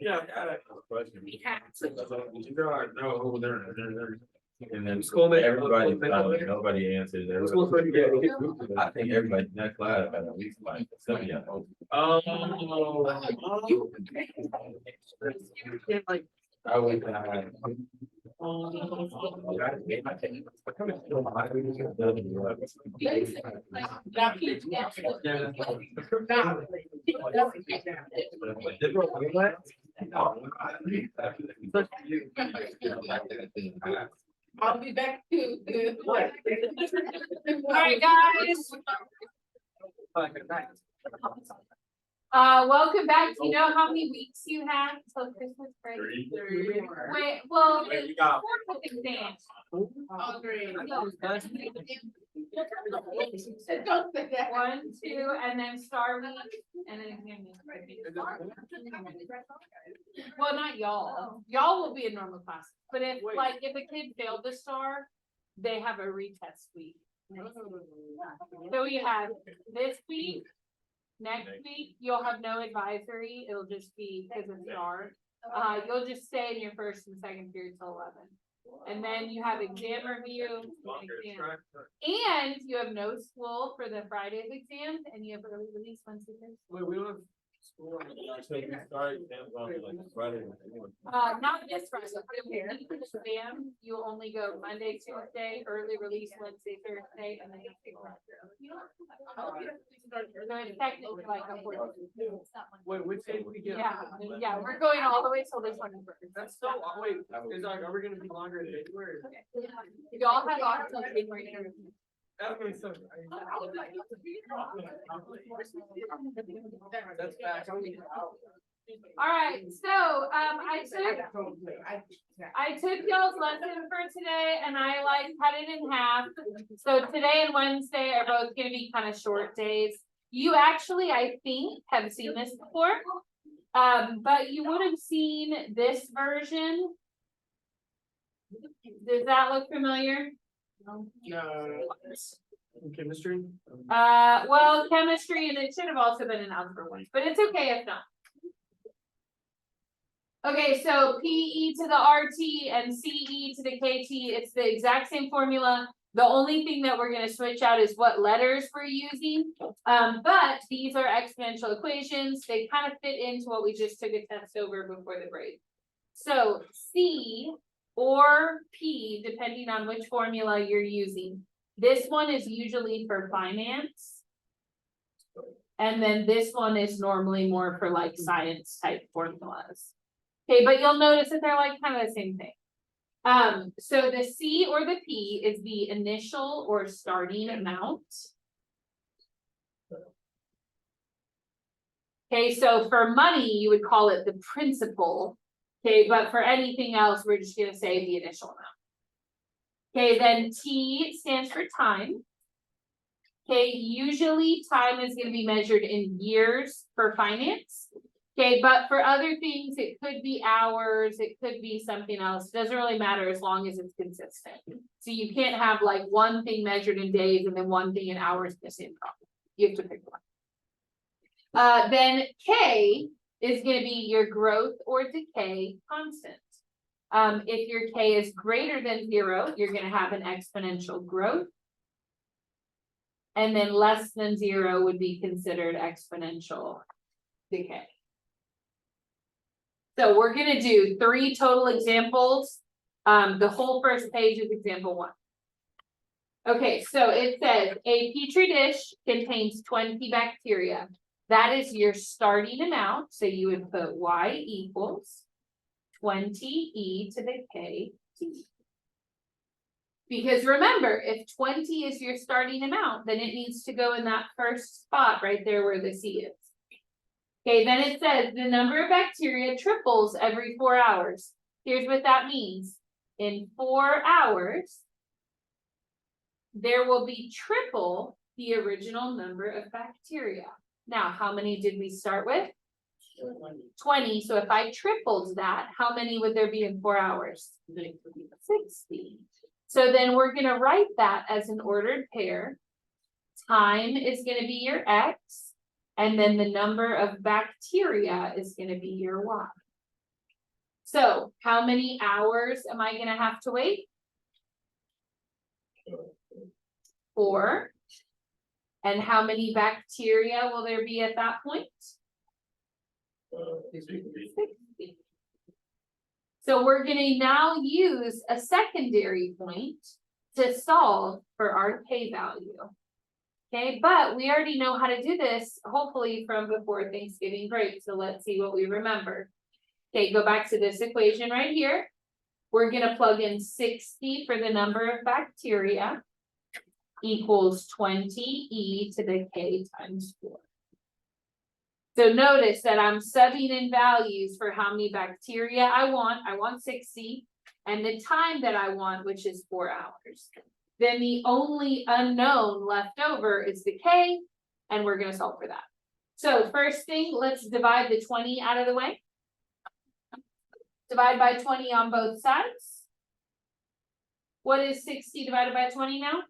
Yeah. And then everybody, nobody answered. I think everybody in that class had at least like 70. I would I'll be back to the. All right, guys. Welcome back. Do you know how many weeks you have until Christmas break? 3. Wait, well, it's 4 exams. Oh, 3. Don't say that. 1, 2, and then star week, and then exam week. Well, not y'all. Y'all will be in normal class, but if if a kid failed the star, they have a retest week. So you have this week. Next week, you'll have no advisory. It'll just be because it's star. You'll just stay in your first and second period till 11. And then you have exam review, and you have no school for the Friday's exams, and you have early release Wednesday. Wait, we don't have school. Not this Friday. Exam, you only go Monday, Tuesday, early release Wednesday, Thursday, and then you take off. So it's technically like a 4. Wait, which day do we get? Yeah, we're going all the way till the 21st. That's so, wait, is like, are we gonna be longer in January? Y'all have off till January. That makes sense. That's back. All right, so I took y'all's lesson for today and I cut it in half. So today and Wednesday are both gonna be kind of short days. You actually, I think, have seen this before. But you would have seen this version. Does that look familiar? Chemistry? Well, chemistry, and it should have also been an algebra 1, but it's okay if not. Okay, so PE to the RT and CE to the KT, it's the exact same formula. The only thing that we're going to switch out is what letters we're using. But these are exponential equations. They kind of fit into what we just took a test over before the break. So C or P, depending on which formula you're using. This one is usually for finance. And then this one is normally more for like science type formulas. Okay, but you'll notice that they're like kind of the same thing. So the C or the P is the initial or starting amount. Okay, so for money, you would call it the principal. Okay, but for anything else, we're just going to say the initial amount. Okay, then T stands for time. Okay, usually time is going to be measured in years for finance. Okay, but for other things, it could be hours, it could be something else. It doesn't really matter as long as it's consistent. So you can't have like one thing measured in days and then one thing in hours in the same problem. You have to pick one. Then K is going to be your growth or decay constant. If your K is greater than 0, you're going to have an exponential growth. And then less than 0 would be considered exponential decay. So we're going to do 3 total examples. The whole first page is example 1. Okay, so it says a petri dish contains 20 bacteria. That is your starting amount. So you would put Y equals 20e to the KT. Because remember, if 20 is your starting amount, then it needs to go in that first spot right there where the C is. Okay, then it says the number of bacteria triples every 4 hours. Here's what that means. In 4 hours, there will be triple the original number of bacteria. Now, how many did we start with? 20. So if I tripled that, how many would there be in 4 hours? 60. So then we're going to write that as an ordered pair. Time is going to be your X. And then the number of bacteria is gonna be your Y. So how many hours am I gonna have to wait? 4. And how many bacteria will there be at that point? 60. So we're gonna now use a secondary point to solve for our K value. Okay, but we already know how to do this, hopefully from before Thanksgiving break, so let's see what we remember. Okay, go back to this equation right here. We're gonna plug in 60 for the number of bacteria equals 20 e to the K times 4. So notice that I'm subbing in values for how many bacteria I want 60, and the time that I want, which is 4 hours. Then the only unknown left over is the K, and we're gonna solve for that. So first thing, let's divide the 20 out of the way. Divide by 20 on both sides. What is 60 divided by 20 now?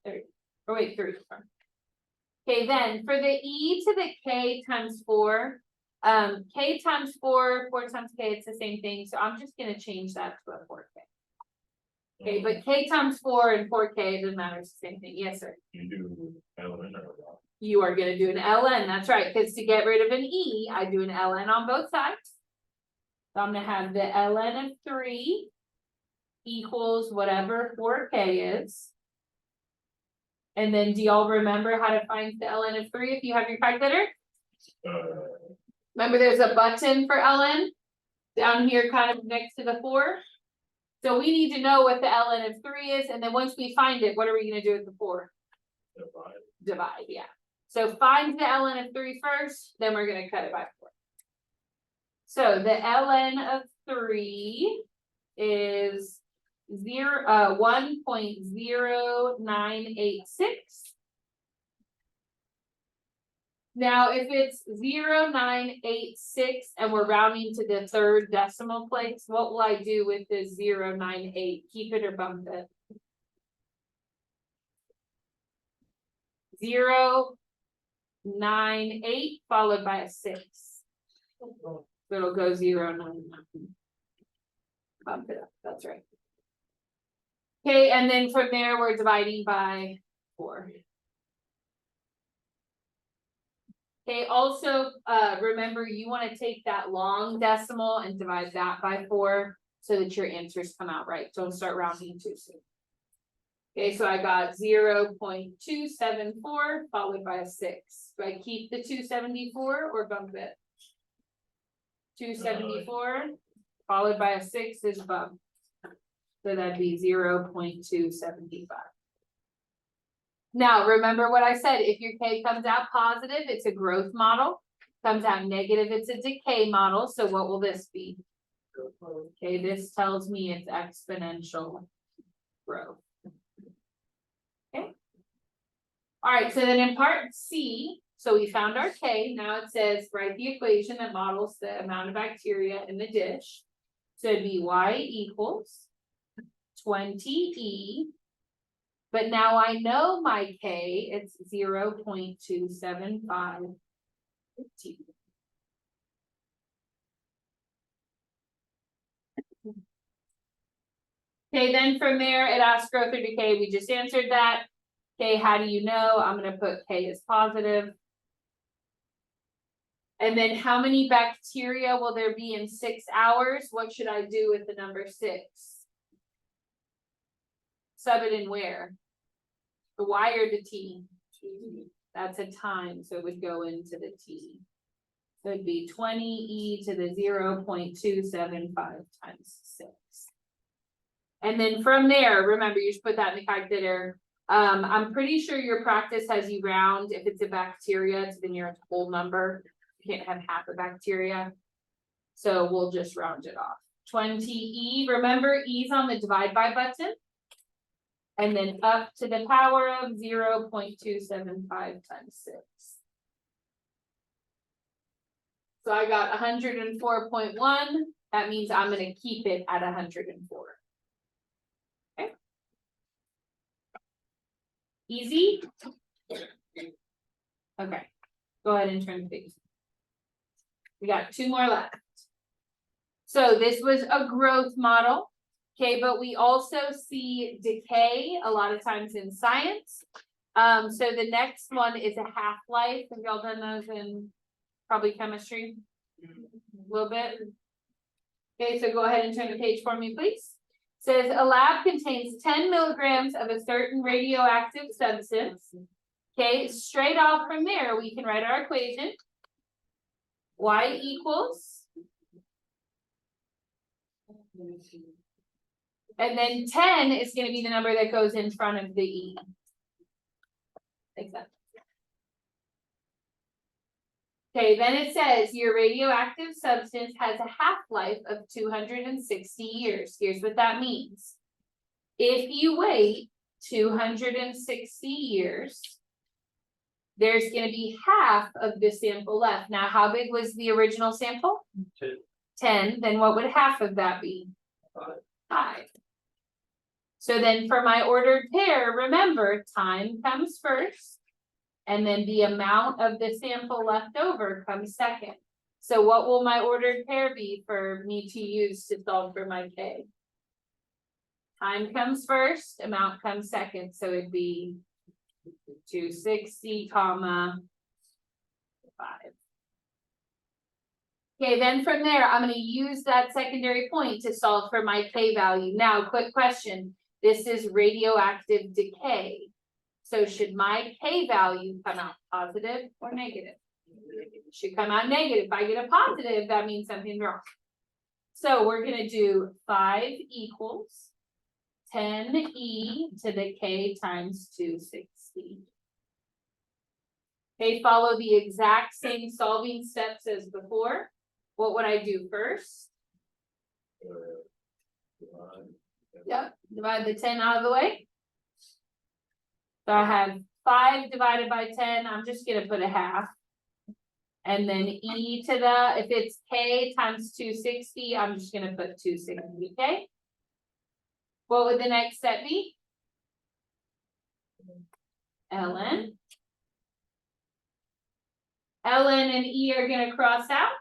30. Or wait, 30. Okay, then for the e to the K times 4, K times 4, 4 times K, it's the same thing. So I'm just gonna change that to a 4K. Okay, but K times 4 and 4K, it doesn't matter, it's the same thing. Yes, sir. You do ln or what? You are gonna do an ln, that's right, because to get rid of an e, I do an ln on both sides. So I'm gonna have the ln of 3 equals whatever 4K is. And then do y'all remember how to find the ln of 3 if you have your calculator? Remember there's a button for ln down here kind of next to the 4. So we need to know what the ln of 3 is, and then once we find it, what are we gonna do with the 4? Divide, yeah. So find the ln of 3 first, then we're gonna cut it by 4. So the ln of 3 is 1.0986. Now, if it's 0.986 and we're rounding to the third decimal place, what will I do with the 0.98? Keep it or bump it? 0.98 followed by a 6. So it'll go 0.99. Bump it up, that's right. Okay, and then from there, we're dividing by 4. Okay, also, remember you want to take that long decimal and divide that by 4 so that your answers come out right. Don't start rounding too soon. Okay, so I got 0.274 followed by a 6. Do I keep the 274 or bump it? 274 followed by a 6 is bump. So that'd be 0.275. Now, remember what I said, if your K comes out positive, it's a growth model. Comes out negative, it's a decay model. So what will this be? Okay, this tells me it's exponential growth. Okay. All right, so then in part C, so we found our K. Now it says write the equation that models the amount of bacteria in the dish. So it'd be Y equals 20E. But now I know my K, it's 0.275 T. Okay, then from there, it asks growth or decay. We just answered that. Okay, how do you know? I'm gonna put K as positive. And then how many bacteria will there be in 6 hours? What should I do with the number 6? Sub it in where? The Y or the T? That's a time, so it would go into the T. So it'd be 20e to the 0.275 times 6. And then from there, remember, you should put that in the calculator. I'm pretty sure your practice has you round if it's a bacteria to the nearest whole number. You can't have half a bacteria. So we'll just round it off. 20e, remember E's on the divide by button. And then up to the power of 0.275 times 6. So I got 104.1. That means I'm going to keep it at 104. Okay. Easy? Okay. Go Go ahead and turn the page. We got 2 more left. So this was a growth model. Okay, but we also see decay a lot of times in science. So the next one is a half-life. Have y'all done those in probably chemistry? A little bit. Okay, so go ahead and turn the page for me, please. Says a lab contains 10 milligrams of a certain radioactive substance. Okay, straight off from there, we can write our equation. Y equals. And then 10 is going to be the number that goes in front of the E. Exactly. Okay, then it says your radioactive substance has a half-life of 260 years. Here's what that means. If you wait 260 years, there's going to be half of the sample left. Now, how big was the original sample? 10. Then what would half of that be? 5. So then for my ordered pair, remember, time comes first. And then the amount of the sample left over comes second. So what will my ordered pair be for me to use to solve for my K? Time comes first, amount comes second. So it'd be 260, comma 5. Okay, then from there, I'm going to use that secondary point to solve for my K value. Now, quick question. This is radioactive decay. So should my K value come out positive or negative? It should come out negative. If I get a positive, that means something's wrong. So we're going to do 5 equals 10e to the K times 260. Okay, follow the exact same solving steps as before. What would I do first? Yep, divide the 10 out of the way. So I have 5 divided by 10, I'm just gonna put a half. And then e to the, if it's K times 260, I'm just gonna put 260, okay? What would the next step be? ln. ln and e are gonna cross out.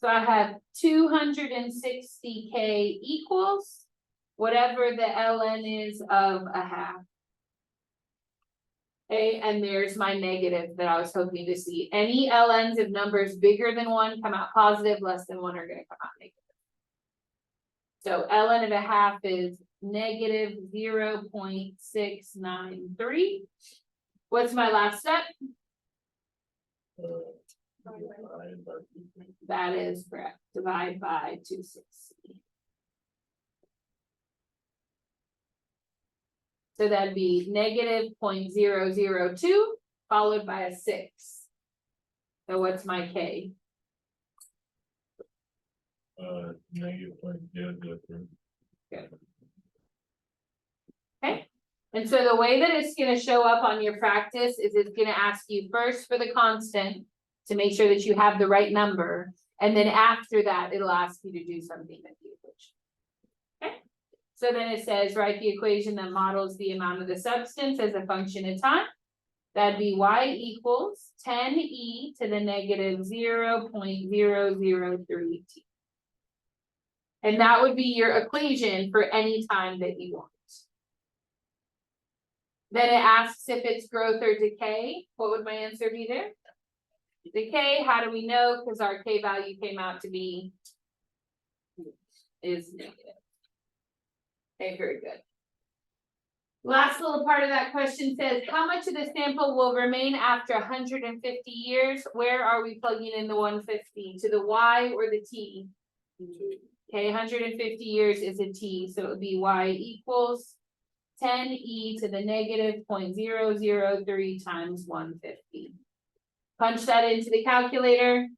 So I have 260K equals whatever the ln is of a half. Okay, and there's my negative that I was hoping to see. Any ln's of numbers bigger than 1 come out positive, less than 1 are going to come out negative. So ln of a half is negative 0.693. What's my last step? That is correct. Divide by 260. So that'd be negative 0.002 followed by a 6. So what's my K? Negative 0.003. Okay. And so the way that it's going to show up on your practice is it's going to ask you first for the constant to make sure that you have the right number. And then after that, it'll ask you to do something with the equation. Okay. So then it says, write the equation that models the amount of the substance as a function of time. That'd be y equals 10e to the negative 0.003t. And that would be your equation for any time that you want. Then it asks if it's growth or decay. What would my answer be there? Decay, how do we know? Because our K value came out to be is negative. Okay, very good. Last little part of that question says, how much of the sample will remain after 150 years? Where are we plugging in the 150? To the Y or the T? Okay, 150 years is a T, so it would be Y equals 10e to the negative 0.003 times 150. Punch that into the calculator.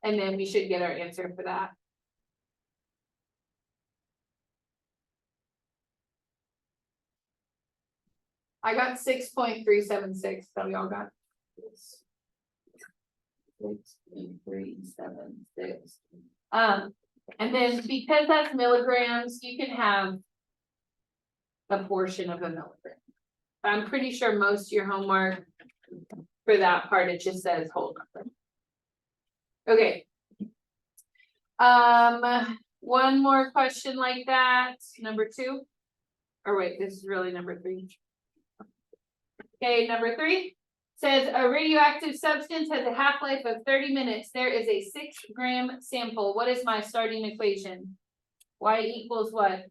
And then we should get our answer for that. I got 6.376, so y'all got 6.376. And then because that's milligrams, you can have a portion of a milligram. I'm pretty sure most of your homework For that part, it just says whole number. Okay. One more question like that, number 2. Or wait, this is really number 3. Okay, number 3 says a radioactive substance has a half-life of 30 minutes. There is a 6-gram sample. What is my starting equation? Y equals what?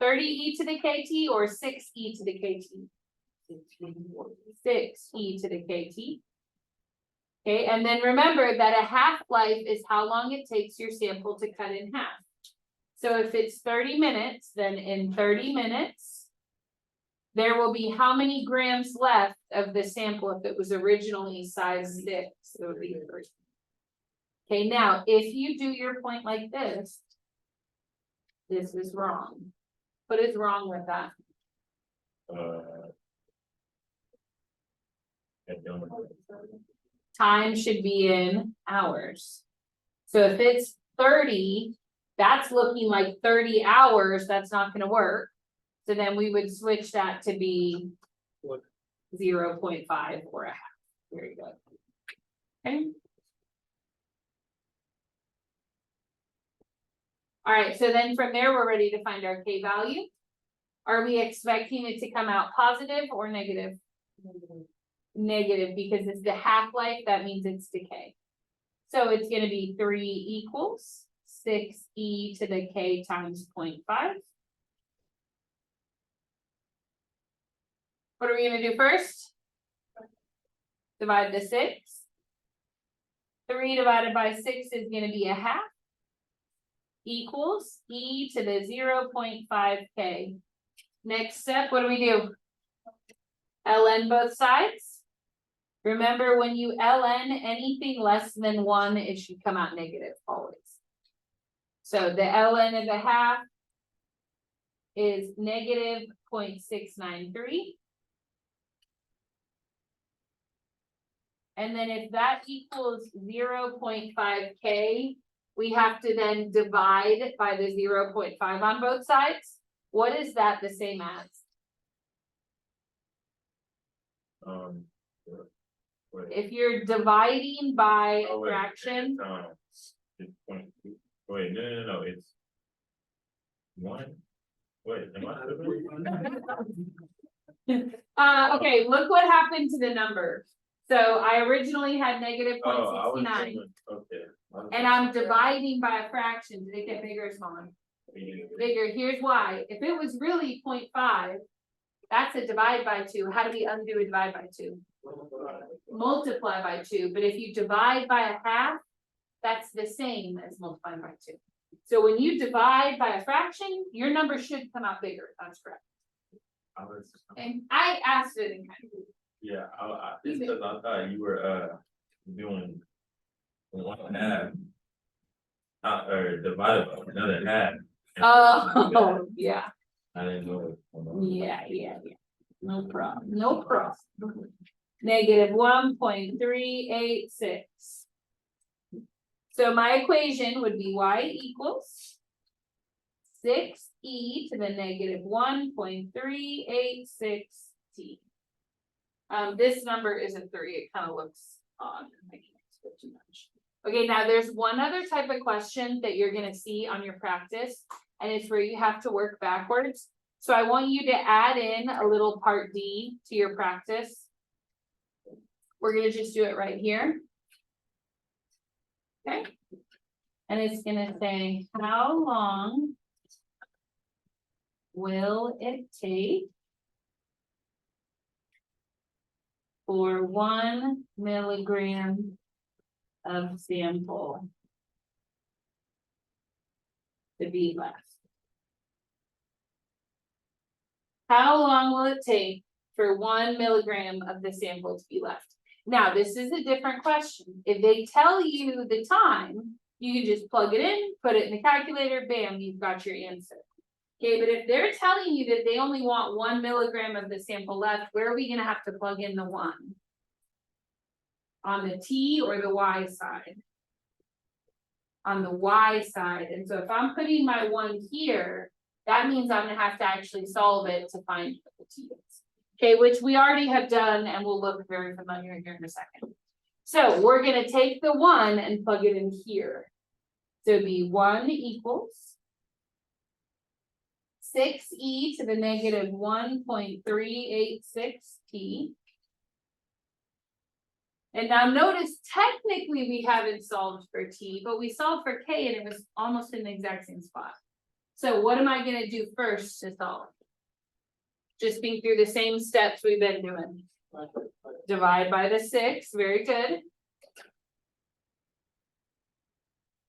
(30e to the kt) or 6e to the kt? 6e to the kt. Okay, and then remember that a half-life is how long it takes your sample to cut in half. So if it's 30 minutes, then in 30 minutes, there will be how many grams left of the sample if it was originally size 6? It would be 3. Okay, now if you do your point like this is wrong. What is wrong with that? I don't know. Time should be in hours. So if it's 30, that's looking like 30 hours, that's not gonna work. So then we would switch that to be 0.5 or a half. Very good. Okay. All right, so then from there, we're ready to find our K value. Are we expecting it to come out positive or negative? Negative, because it's the half-life, that means it's decay. So it's gonna be 3 equals 6e to the k times 0.5. What are we gonna do first? Divide the 6. 3 divided by 6 is gonna be a half. Equals e to the 0.5 k. Next step, what do? ln both sides. Remember, when you ln anything less than 1, it should come out negative always. So the ln of a half is negative 0.693. And then if that equals 0.5 k, we have to then divide by the 0.5 on both sides. What is that the same as? If you're dividing by a fraction. It's 0.2. Wait, no, it's 1. Wait, am I? Okay, look what happened to the number. So I originally had negative 0.69. Okay. And I'm dividing by a fraction. Did it get bigger or smaller? Bigger. Here's why. If it was really 0.5, that's a divide by 2. How do we undo a divide by 2? Multiply by 2. But if you divide by a half, that's the same as multiplying by 2. So when you divide by a fraction, your number should come out bigger. That's correct. And I asked it in kind of. Yeah, it's because I thought you were doing 1/2 or divided by another half. Oh, yeah. I didn't know. Yeah. No problem. Negative 1.386. So my equation would be y equals 6e to the negative 1.386 t. This number isn't 3, it kind of looks odd. I can't split too much. Okay, now there's one other type of question that you're gonna see on your practice, and it's where you have to work backwards. So I want you to add in a little part D to your practice. We're gonna just do it right here. Okay. And it's gonna say, how long will it take for 1 milligram of sample to be left? How long will it take for 1 milligram of the sample to be left? Now, this is a different question. If they tell you the time, you can just plug it in, put it in the calculator, bam, you've got your answer. Okay, but if they're telling you that they only want 1 milligram of the sample left, where are we gonna have to plug in the 1? On the T or the Y side? On the Y side. And so if I'm putting my 1 here, that means I'm gonna have to actually solve it to find what the t is. Okay, which we already have done and will look very familiar here in a second. So we're gonna take the 1 and plug it in here. So it'd be 1 equals 6e to the negative 1.386 t. And now notice technically we haven't solved for t, but we solved for k and it was almost in the exact same spot. So what am I gonna do first to solve? Just think through the same steps we've been doing. Divide by the 6, very good.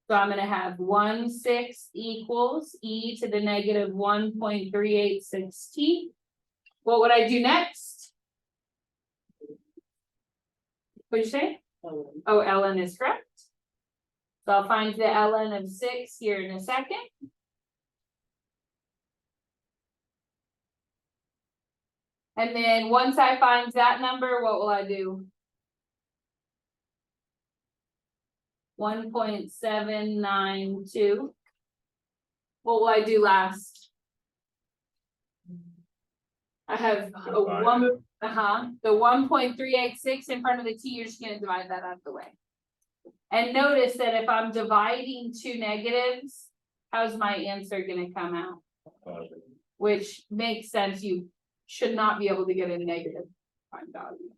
So I'm gonna have 1/6 equals e to the negative 1.386 t. What would I do next? What'd you say? Oh, ln is correct. So I'll find the ln of 6 here in a second. And then once I find that number, what will I do? 1.792. What will I do last? I have a one, the 1.386 in front of the t, you're just gonna divide that out of the way. And notice that if I'm dividing two negatives, how's my answer gonna come out? Which makes sense, you should not be able to get a negative prime value.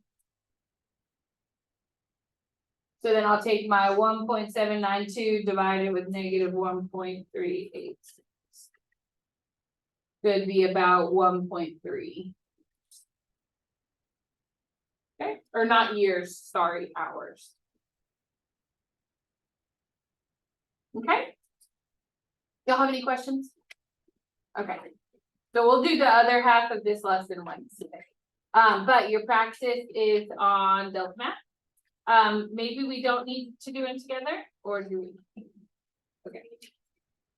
So then I'll take my 1.792 divided with negative 1.386. Could be about 1.3. Okay, or not years, sorry, hours. Okay. Y'all have any questions? Okay, so we'll do the other half of this lesson Wednesday. But your practice is on Delta Math. Maybe we don't need to do it together, or do we? Okay.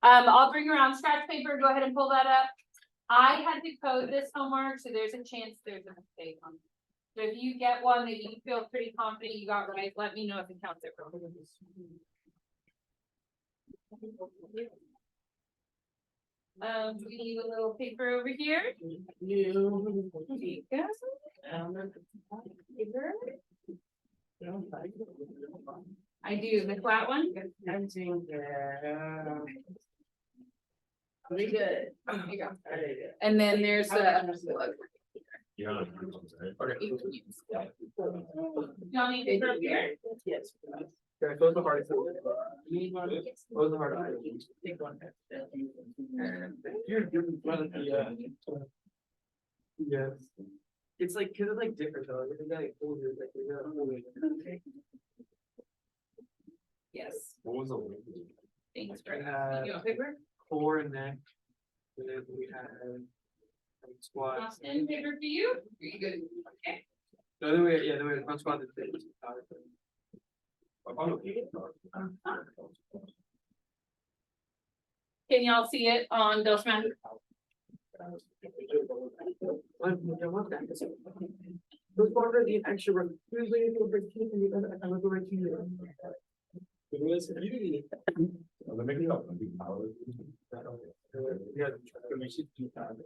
I'll bring around scratch paper, go ahead and pull that up. I had to code this homework, so there's a chance there's a mistake on it. So if you get one that you feel pretty confident you got right, let me know if it counts it wrong. We need a little paper over here. I do the flat one. Pretty good. There you go. And then there's the. Yeah. Y'all need paper up here? Yes. Okay, those are hard. Those are hard. Take one. You're in front of the, yes. It's like, cause it's like different though, it's like older, like, okay. Yes. What was the? Thanks, Greg. You want paper? Core and neck. And then we have squats. Austin, paper for you? Are you good? Okay. The other way, yeah, the way the front squat is. Can y'all see it on Delta Math? Those ones are the extra work. Usually it's over here and the other, I was over here. Let me make it up. Yeah, we should do that.